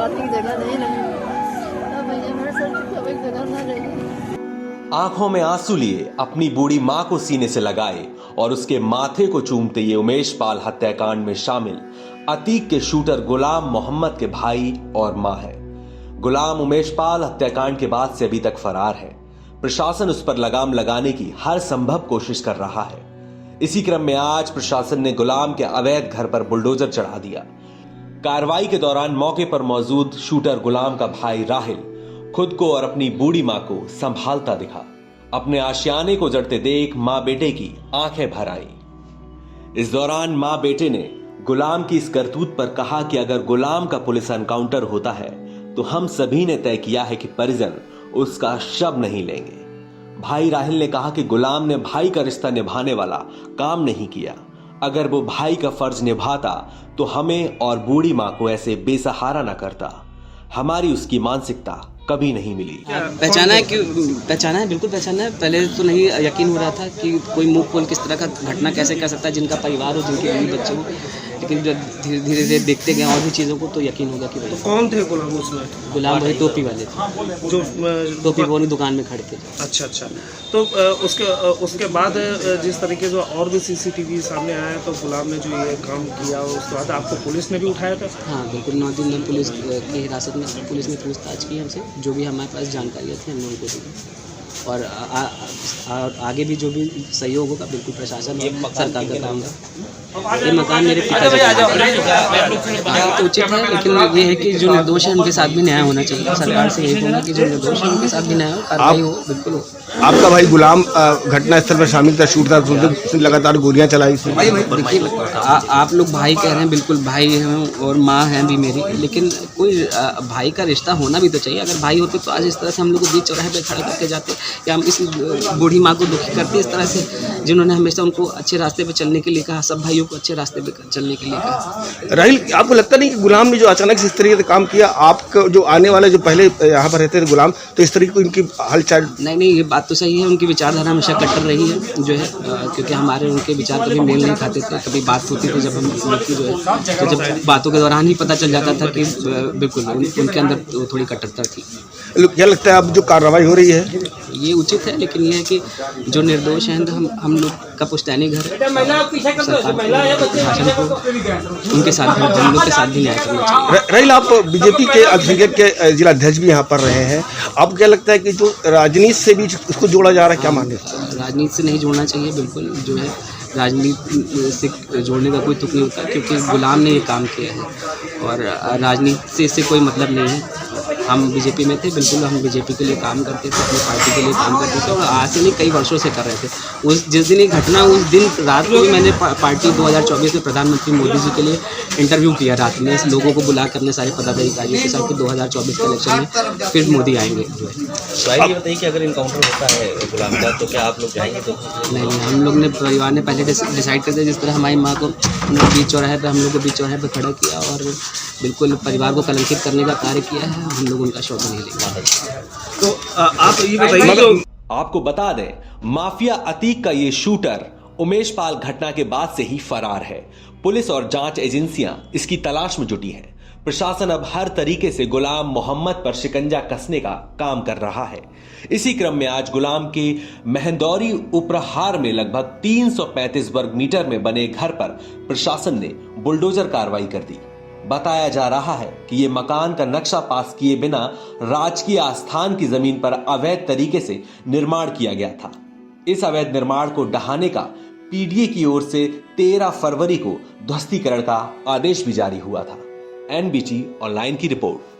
आती जगह नहीं लगी। अब भैया मेरे सर की कोई जगह ना रही। आंखों में आंसू लिए अपनी बूढ़ी मां को सीने से लगाए और उसके माथे को चूमते ये उमेश पाल हत्याकांड में शामिल अतीक के शूटर गुलाम मोहम्मद के भाई और मां है। गुलाम उमेश पाल हत्याकांड के बाद से अभी तक फरार है। प्रशासन उस पर लगाम लगाने की हर संभव कोशिश कर रहा है। इसी क्रम में आज प्रशासन ने गुलाम के अवैध घर पर बुलडोजर चढ़ा दिया। कार्रवाई के दौरान मौके पर मौजूद शूटर गुलाम का भाई राहिल खुद को और अपनी बूढ़ी मां को संभालता दिखा। अपने आशियाने को जड़ते देख मां बेटे की आंखें भर आई। इस दौरान मां बेटे ने गुलाम की इस करतूत पर कहा कि अगर गुलाम का पुलिस एनकाउंटर होता है तो हम सभी ने तय किया है कि परिजन उसका शव नहीं लेंगे। भाई राहिल ने कहा कि गुलाम ने भाई का रिश्ता निभाने वाला काम नहीं किया। अगर वो भाई का फर्ज निभाता तो हमें और बूढ़ी मां को ऐसे बेसहारा न करता। हमारी उसकी मानसिकता कभी नहीं मिली। पहचाना है, बिल्कुल पहचाना है। पहले तो नहीं यकीन हो रहा था कि कोई मुंह खोल किस तरह का घटना कैसे कर सकता है, जिनका परिवार हो, जिनके बीवी बच्चे हो। लेकिन जब धीरे देखते गए और भी चीज़ों को तो यकीन हो गया कि तो कौन थे गुलाम उसमें? गुलाम वही टोपी वाले थे, जो टोपी वाली दुकान में खड़े थे। अच्छा। तो उसके बाद जिस तरीके से और भी सीसीटीवी सामने आया तो गुलाम ने जो ये काम किया उसके बाद आपको पुलिस ने भी उठाया था? हाँ बिल्कुल, 9 दिन में पुलिस की हिरासत में पुलिस ने पूछताछ की हमसे। जो भी हमारे पास जानकारियाँ थी हमने उनको दी और आगे भी जो भी सहयोग होगा बिल्कुल प्रशासन और सरकार का काम है। ये मकान मेरे पिताजी तो उचित है, लेकिन ये है कि जो निर्दोष है उनके साथ भी न्याय होना चाहिए। सरकार से यही बोलना कि जो निर्दोष है उनके साथ भी न्याय हो, कार्रवाई हो, बिल्कुल हो। आपका भाई गुलाम घटनास्थल पर शामिल था, शूट था, उसने लगातार गोलियां चलाई। देखिए आप लोग भाई कह रहे हैं, बिल्कुल भाई हैं और माँ हैं भी मेरी, लेकिन कोई भाई का रिश्ता होना भी तो चाहिए। अगर भाई होते तो आज इस तरह से हम लोग को बीच चौराहे पे खड़ा करके जाते कि हम इस बूढ़ी माँ को दुखी करते इस तरह से, जिन्होंने हमेशा उनको अच्छे रास्ते पे चलने के लिए कहा, सब भाइयों को अच्छे रास्ते पे चलने के लिए कहा। राहिल, आपको लगता नहीं कि गुलाम ने जो अचानक से इस तरीके से काम किया, आपका जो आने वाले जो पहले यहाँ पर रहते थे गुलाम, तो इस तरीके को इनकी हलचल? नहीं, ये बात तो सही है। उनकी विचारधारा हमेशा कट्टर रही है जो है, क्योंकि हमारे उनके विचार कभी मेल नहीं खाते थे। कभी बात होती थी जब हम लोग की जो है, तो जब बातों के दौरान ही पता चल जाता था कि बिल्कुल उनके अंदर थोड़ी कट्टरता थी। क्या लगता है अब जो कार्रवाई हो रही है ये उचित है, लेकिन ये है कि जो निर्दोष हैं तो हम लोग का पुश्तैनी घर है, सरकार प्रशासन को उनके साथ भी, हम लोग के साथ भी न्याय करना चाहिए। राहिल, आप बीजेपी के अल्पसंख्यक के जिला अध्यक्ष भी यहाँ पर रहे हैं, आपको क्या लगता है कि जो राजनीति से भी उसको जोड़ा जा रहा है, क्या मानते हैं? राजनीति से नहीं जोड़ना चाहिए, बिल्कुल जो है राजनीति से जोड़ने का कोई तुक नहीं होता, क्योंकि गुलाम ने ये काम किया है और राजनीति से इससे कोई मतलब नहीं है। हम बीजेपी में थे, बिल्कुल हम बीजेपी के लिए काम करते थे, अपनी पार्टी के लिए काम करते थे और आज से नहीं कई वर्षों से कर रहे थे। जिस दिन ये घटना, उस दिन रात को भी मैंने पार्टी 2024 में प्रधानमंत्री मोदी जी के लिए इंटरव्यू किया रात में, लोगों को बुला कर अपने सारे पदाधिकारियों के साथ कि 2024 के इलेक्शन में फिर मोदी आएंगे जो है। ये बताइए कि अगर इनकाउंटर होता है गुलाम का तो क्या आप लोग जाएंगे? तो नहीं, हम लोग ने, परिवार ने पहले डिसाइड कर दिया। जिस तरह हमारी माँ को बीच चौराहे पे, हम लोग को बीच चौराहे पे खड़ा किया और बिल्कुल परिवार को कलंकित करने का कार्य किया है, हम लोग उनका शौक नहीं लेंगे। तो आप ये बताइए, आपको बता दें, माफिया अतीक का ये शूटर उमेश पाल घटना के बाद से ही फरार है। पुलिस और जांच एजेंसियां इसकी तलाश में जुटी हैं। प्रशासन अब हर तरीके से गुलाम मोहम्मद पर शिकंजा कसने का काम कर रहा है। इसी क्रम में आज गुलाम के महंदौरी उपरहार में लगभग 335 वर्ग मीटर में बने घर पर प्रशासन ने बुलडोजर कार्रवाई कर दी। बताया जा रहा है कि यह मकान का नक्शा पास किए बिना राजकीय आस्थान की जमीन पर अवैध तरीके से निर्माण किया गया था। इस अवैध निर्माण को ढहाने का पीडीए की ओर से 13 फरवरी को ध्वस्तीकरण का आदेश भी जारी हुआ था। एनबीटी ऑनलाइन की रिपोर्ट।